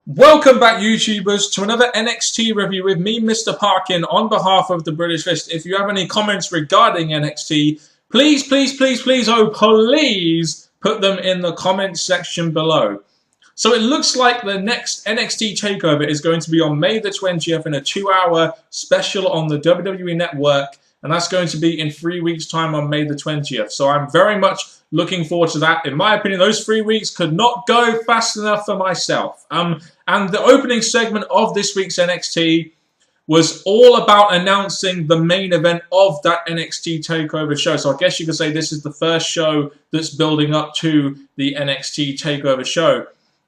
Welcome back, YouTubers, to another NXT review with me, Mr. Parkin, on behalf of the British List. If you have any comments regarding NXT, please, oh please, put them in the comments section below. So it looks like the next NXT Takeover is going to be on May the 20th in a 2-hour special on the WWE Network, and that's going to be in 3 weeks' time on May the 20th. So I'm very much looking forward to that. In my opinion, those 3 weeks could not go fast enough for myself. And the opening segment of this week's NXT was all about announcing the main event of that NXT TakeOver show. So I guess you could say this is the first show that's building up to the NXT TakeOver show.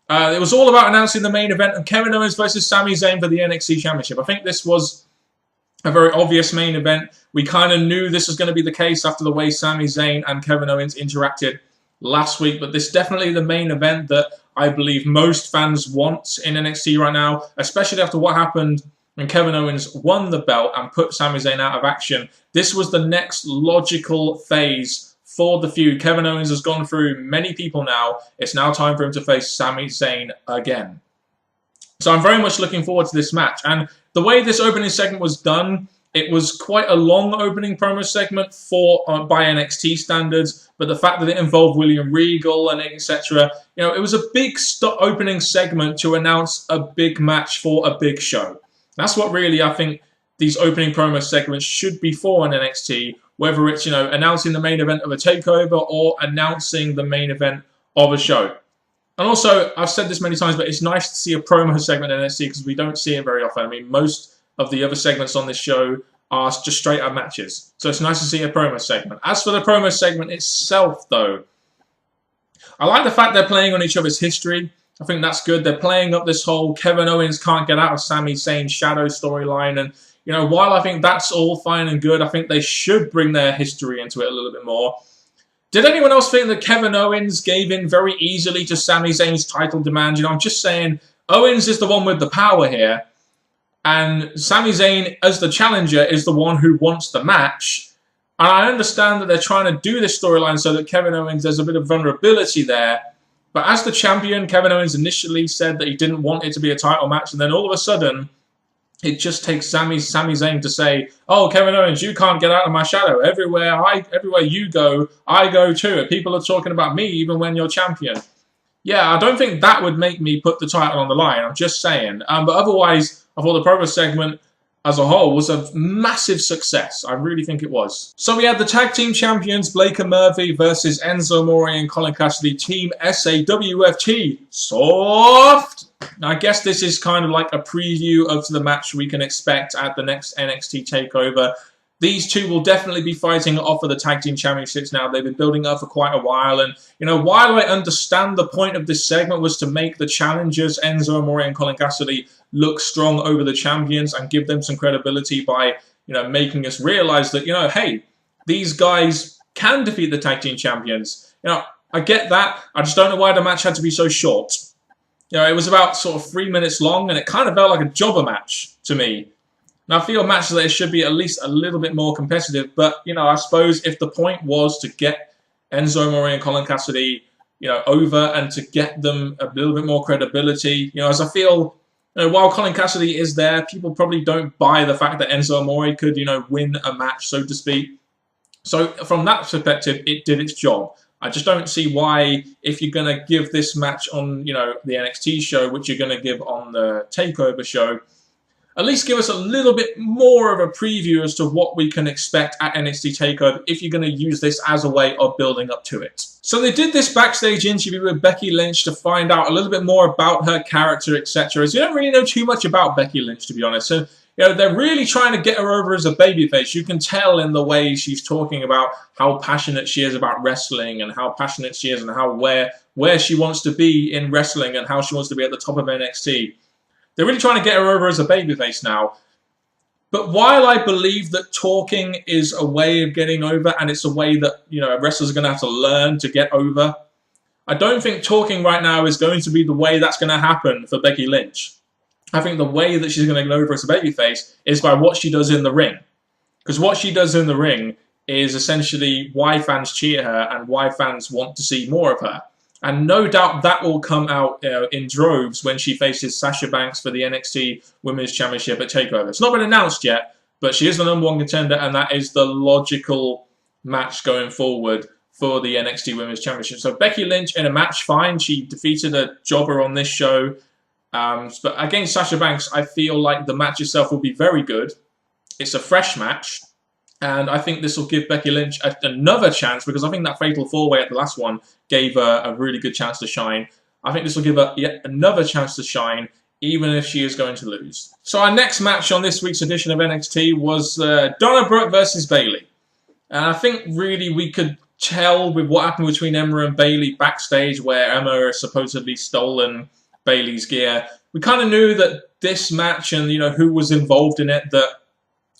It was all about announcing the main event of Kevin Owens versus Sami Zayn for the NXT Championship. I think this was a very obvious main event. We kind of knew this was going to be the case after the way Sami Zayn and Kevin Owens interacted last week, but this is definitely the main event that I believe most fans want in NXT right now, especially after what happened when Kevin Owens won the belt and put Sami Zayn out of action. This was the next logical phase for the feud. Kevin Owens has gone through many people now. It's now time for him to face Sami Zayn again. So I'm very much looking forward to this match. And the way this opening segment was done, it was quite a long opening promo segment by NXT standards, but the fact that it involved William Regal and etc., it was a big opening segment to announce a big match for a big show. That's what really I think these opening promo segments should be for in NXT, whether it's announcing the main event of a takeover or announcing the main event of a show. And also, I've said this many times, but it's nice to see a promo segment in NXT because we don't see it very often. I mean, most of the other segments on this show are just straight up matches. So it's nice to see a promo segment. As for the promo segment itself, though, I like the fact they're playing on each other's history. I think that's good. They're playing up this whole Kevin Owens can't get out of Sami Zayn's shadow storyline. And, while I think that's all fine and good, I think they should bring their history into it a little bit more. Did anyone else think that Kevin Owens gave in very easily to Sami Zayn's title demand? I'm just saying, Owens is the one with the power here. And Sami Zayn, as the challenger, is the one who wants the match. And I understand that they're trying to do this storyline so that Kevin Owens, there's a bit of vulnerability there. But as the champion, Kevin Owens initially said that he didn't want it to be a title match. And then all of a sudden, it just takes Sami Zayn to say, oh, Kevin Owens, you can't get out of my shadow. Everywhere you go, I go too. People are talking about me even when you're champion. Yeah, I don't think that would make me put the title on the line. I'm just saying. But otherwise, I thought the promo segment as a whole was a massive success. I really think it was. So we had the tag team champions, Blake and Murphy versus Enzo Amore and Colin Cassidy, Team SAWFT. Soft! I guess this is kind of like a preview of the match we can expect at the next NXT TakeOver. These two will definitely be fighting off of the tag team championships now. They've been building up for quite a while. And, while I understand the point of this segment was to make the challengers, Enzo Amore and Colin Cassidy, look strong over the champions and give them some credibility by, making us realize that, hey, these guys can defeat the tag team champions. I get that. I just don't know why the match had to be so short. It was about sort of 3 minutes long, and it kind of felt like a jobber match to me. Now, I feel matches that it should be at least a little bit more competitive, but, I suppose if the point was to get Enzo Amore and Colin Cassidy, over and to get them a little bit more credibility, as I feel, while Colin Cassidy is there, people probably don't buy the fact that Enzo Amore could, win a match, so to speak. So, from that perspective, it did its job. I just don't see why, if you're going to give this match on, the NXT show, which you're going to give on the TakeOver show, at least give us a little bit more of a preview as to what we can expect at NXT TakeOver if you're going to use this as a way of building up to it. So they did this backstage interview with Becky Lynch to find out a little bit more about her character, etc. So you don't really know too much about Becky Lynch, to be honest. So, they're really trying to get her over as a babyface. You can tell in the way she's talking about how passionate she is about wrestling and how passionate she is and how where she wants to be in wrestling and how she wants to be at the top of NXT. They're really trying to get her over as a babyface now. But while I believe that talking is a way of getting over and it's a way that, wrestlers are going to have to learn to get over, I don't think talking right now is going to be the way that's going to happen for Becky Lynch. I think the way that she's going to get over as a babyface is by what she does in the ring. Because what she does in the ring is essentially why fans cheer her and why fans want to see more of her. And no doubt that will come out in droves when she faces Sasha Banks for the NXT Women's Championship at Takeover. It's not been announced yet, but she is the #1 contender, and that is the logical match going forward for the NXT Women's Championship. So Becky Lynch in a match, fine. She defeated a jobber on this show. But against Sasha Banks, I feel like the match itself will be very good. It's a fresh match. And I think this will give Becky Lynch another chance, because I think that Fatal 4-Way at the last one gave her a really good chance to shine. I think this will give her yet another chance to shine, even if she is going to lose. So our next match on this week's edition of NXT was Donna Brooke versus Bayley. And I think really we could tell with what happened between Emma and Bayley backstage, where Emma has supposedly stolen Bayley's gear. We kind of knew that this match and, you know, who was involved in it, that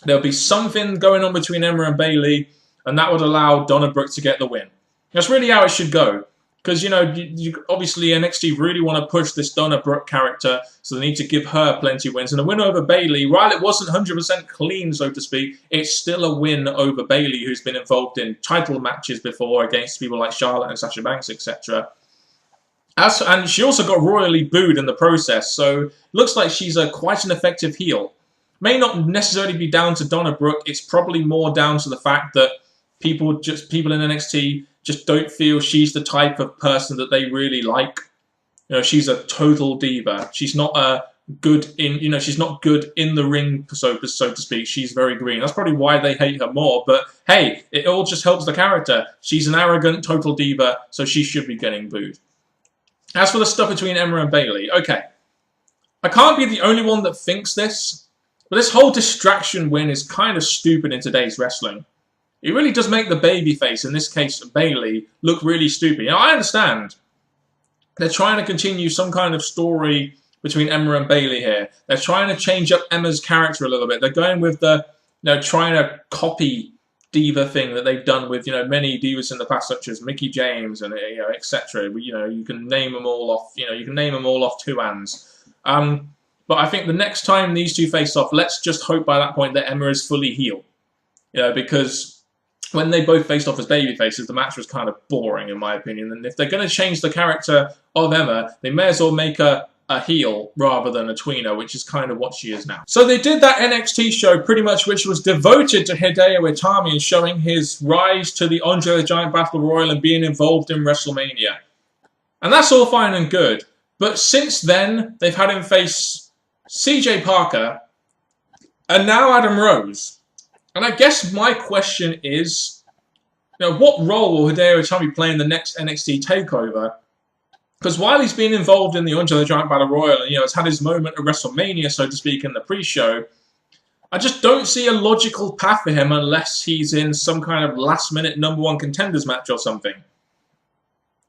there'll be something going on between Emma and Bayley, and that would allow Donna Brooke to get the win. That's really how it should go. Because, you know, obviously NXT really want to push this Donna Brooke character, so they need to give her plenty of wins. And a win over Bayley, while it wasn't 100% clean, so to speak, it's still a win over Bayley, who's been involved in title matches before against people like Charlotte and Sasha Banks, etc. And she also got royally booed in the process, so it looks like she's quite an effective heel. May not necessarily be down to Donna Brooke. It's probably more down to the fact that people in NXT just don't feel she's the type of person that they really like. You know, she's a total diva. She's not she's not good in the ring, so to speak. She's very green. That's probably why they hate her more. But hey, it all just helps the character. She's an arrogant, total diva, so she should be getting booed. As for the stuff between Emma and Bayley, okay, I can't be the only one that thinks this. But this whole distraction win is kind of stupid in today's wrestling. It really does make the babyface, in this case Bayley, look really stupid. You know, I understand. They're trying to continue some kind of story between Emma and Bayley here. They're trying to change up Emma's character a little bit. They're going with the, you know, trying to copy diva thing that they've done with, you know, many divas in the past, such as Mickie James and, you know, etc. You know, you can name them all off. You know, you can name them all off two hands. But I think the next time these two face off, let's just hope by that point that Emma is fully heel. You know, because when they both faced off as babyfaces, the match was kind of boring, in my opinion. And if they're going to change the character of Emma, they may as well make her a heel rather than a tweener, which is kind of what she is now. So they did that NXT show pretty much, which was devoted to Hideo Itami and showing his rise to the Andre the Giant Battle Royal and being involved in WrestleMania. And that's all fine and good. But since then, they've had him face CJ Parker, and now Adam Rose. And I guess my question is, you know, what role will Hideo Itami play in the next NXT TakeOver? Because while he's been involved in the Andre the Giant Battle Royal, and, you know, has had his moment at WrestleMania, so to speak, in the pre-show, I just don't see a logical path for him unless he's in some kind of last-minute #1 contenders match or something.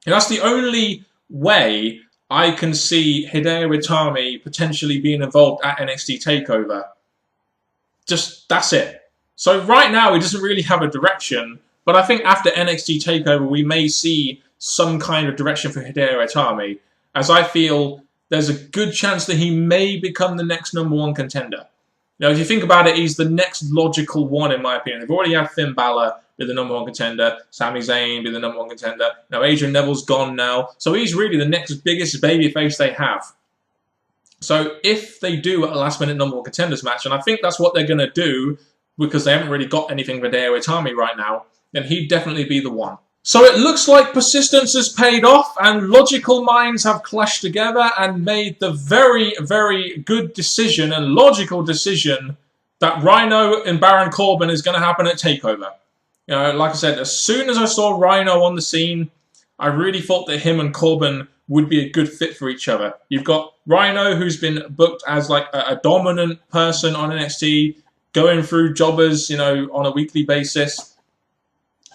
And that's the only way I can see Hideo Itami potentially being involved at NXT TakeOver. That's it. So right now, he doesn't really have a direction, but I think after NXT TakeOver, we may see some kind of direction for Hideo Itami, as I feel there's a good chance that he may become the next #1 contender. Now, if you think about it, he's the next logical one, in my opinion. They've already had Finn Balor be the #1 contender, Sami Zayn be the #1 contender. Now, Adrian Neville's gone now, so he's really the next biggest babyface they have. So if they do a last-minute #1 contenders match, and I think that's what they're going to do, because they haven't really got anything for Hideo Itami right now, then he'd definitely be the one. So it looks like persistence has paid off, and logical minds have clashed together and made the very, very good decision and logical decision that Rhino and Baron Corbin is going to happen at TakeOver. You know, like I said, as soon as I saw Rhino on the scene, I really thought that him and Corbin would be a good fit for each other. You've got Rhino, who's been booked as like a dominant person on NXT, going through jobbers, you know, on a weekly basis.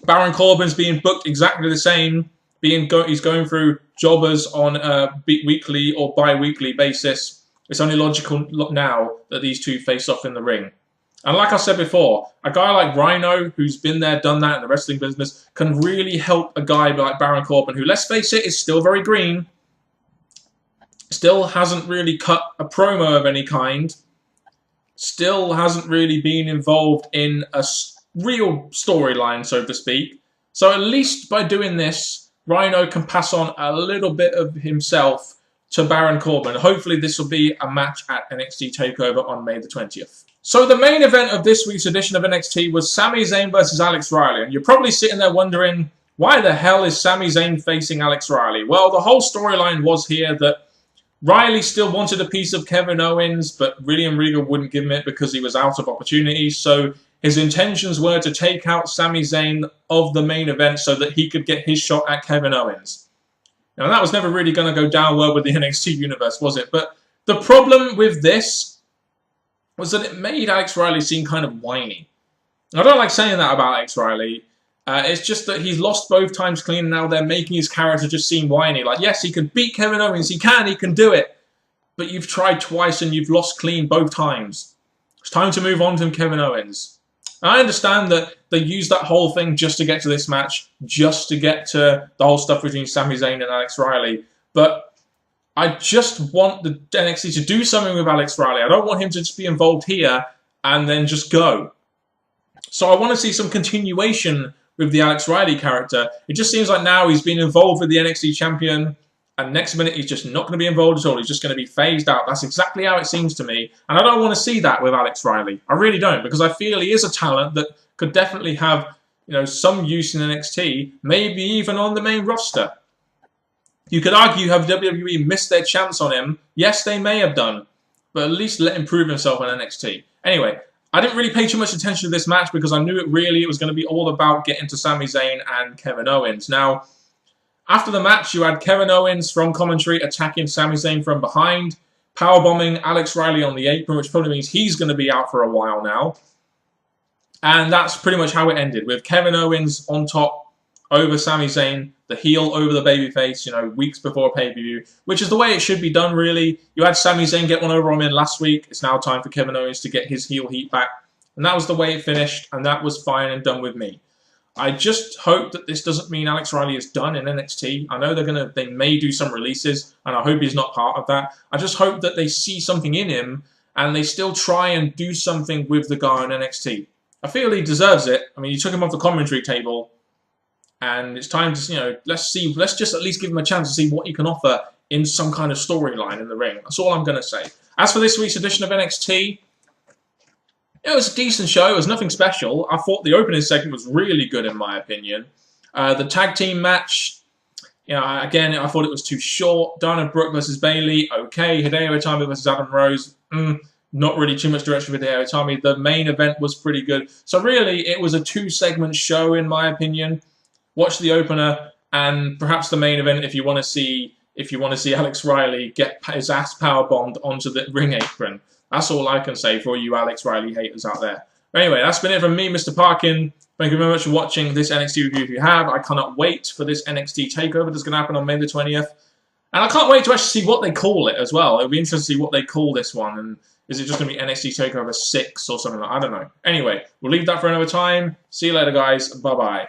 Baron Corbin's being booked exactly the same. He's going through jobbers on a weekly or bi-weekly basis. It's only logical now that these two face off in the ring. And like I said before, a guy like Rhino, who's been there, done that in the wrestling business, can really help a guy like Baron Corbin, who, let's face it, is still very green. Still hasn't really cut a promo of any kind. Still hasn't really been involved in a real storyline, so to speak. So at least by doing this, Rhino can pass on a little bit of himself to Baron Corbin. Hopefully this will be a match at NXT TakeOver on May the 20th. So the main event of this week's edition of NXT was Sami Zayn versus Alex Riley. And you're probably sitting there wondering, why the hell is Sami Zayn facing Alex Riley? Well, the whole storyline was here that Riley still wanted a piece of Kevin Owens, but William Regal wouldn't give him it because he was out of opportunity. So his intentions were to take out Sami Zayn of the main event so that he could get his shot at Kevin Owens. Now, that was never really going to go down well with the NXT universe, was it? But the problem with this was that it made Alex Riley seem kind of whiny. I don't like saying that about Alex Riley. It's just that he's lost both times clean, and now they're making his character just seem whiny. Like, yes, he can beat Kevin Owens. He can do it. But you've tried twice and you've lost clean both times. It's time to move on to Kevin Owens. I understand that they used that whole thing just to get to this match, just to get to the whole stuff between Sami Zayn and Alex Riley. But I just want the NXT to do something with Alex Riley. I don't want him to just be involved here and then just go. So I want to see some continuation with the Alex Riley character. It just seems like now he's been involved with the NXT champion, and next minute he's just not going to be involved at all. He's just going to be phased out. That's exactly how it seems to me. And I don't want to see that with Alex Riley. I really don't, because I feel he is a talent that could definitely have, some use in NXT, maybe even on the main roster. You could argue, have WWE missed their chance on him? Yes, they may have done, but at least let him prove himself on NXT. Anyway, I didn't really pay too much attention to this match because I knew it was going to be all about getting to Sami Zayn and Kevin Owens. Now, after the match, you had Kevin Owens from commentary attacking Sami Zayn from behind, powerbombing Alex Riley on the apron, which probably means he's going to be out for a while now. And that's pretty much how it ended, with Kevin Owens on top over Sami Zayn, the heel over the babyface, weeks before pay-per-view, which is the way it should be done, really. You had Sami Zayn get one over on him last week. It's now time for Kevin Owens to get his heel heat back. And that was the way it finished, and that was fine and done with me. I just hope that this doesn't mean Alex Riley is done in NXT. I know they may do some releases, and I hope he's not part of that. I just hope that they see something in him, and they still try and do something with the guy on NXT. I feel he deserves it. I mean, you took him off the commentary table, and it's time to, let's just at least give him a chance to see what he can offer in some kind of storyline in the ring. That's all I'm going to say. As for this week's edition of NXT, it was a decent show. It was nothing special. I thought the opening segment was really good, in my opinion. The tag team match, again, I thought it was too short. Dana Brooke versus Bayley, okay. Hideo Itami versus Adam Rose, not really too much direction with Hideo Itami. The main event was pretty good. So really, it was a two-segment show, in my opinion. Watch the opener and perhaps the main event if you want to see Alex Riley get his ass powerbombed onto the ring apron. That's all I can say for you Alex Riley haters out there. But anyway, that's been it from me, Mr. Parkin. Thank you very much for watching this NXT review if you have. I cannot wait for this NXT TakeOver that's going to happen on May the 20th. And I can't wait to actually see what they call it as well. It'll be interesting to see what they call this one. And is it just going to be NXT TakeOver 6 or something like that? I don't know. Anyway, we'll leave that for another time. See you later, guys. Bye-bye.